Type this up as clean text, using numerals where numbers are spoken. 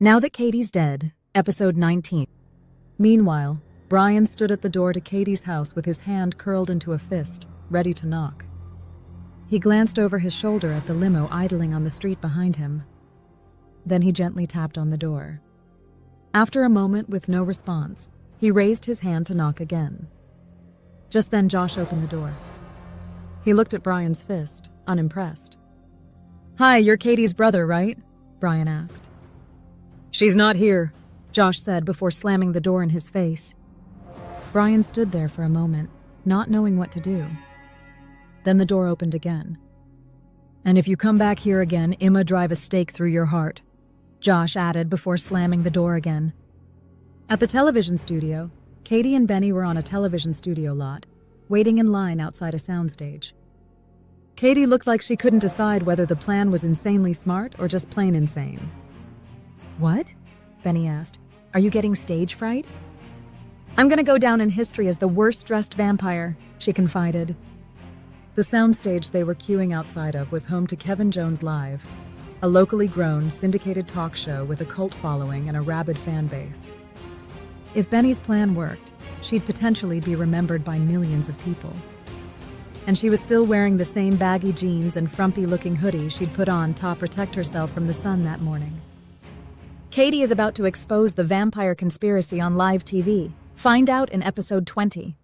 Now that Katie's dead, episode 19. Meanwhile, Brian stood at the door to Katie's house with his hand curled into a fist, ready to knock. He glanced over his shoulder at the limo idling on the street behind him. Then he gently tapped on the door. After a moment with no response, he raised his hand to knock again. Just then, Josh opened the door. He looked at Brian's fist, unimpressed. "Hi, you're Katie's brother, right?" Brian asked. "She's not here," Josh said before slamming the door in his face. Brian stood there for a moment, not knowing what to do. Then the door opened again. "And if you come back here again, I'ma drive a stake through your heart," Josh added before slamming the door again. At the television studio, Katie and Benny were on a television studio lot, waiting in line outside a soundstage. Katie looked like she couldn't decide whether the plan was insanely smart or just plain insane. "What?" Benny asked. "Are you getting stage fright?" "I'm gonna go down in history as the worst-dressed vampire," she confided. The soundstage they were queuing outside of was home to Kevin Jones Live, a locally grown, syndicated talk show with a cult following and a rabid fan base. If Benny's plan worked, she'd potentially be remembered by millions of people. And she was still wearing the same baggy jeans and frumpy-looking hoodie she'd put on to protect herself from the sun that morning. Katie is about to expose the vampire conspiracy on live TV. Find out in episode 20.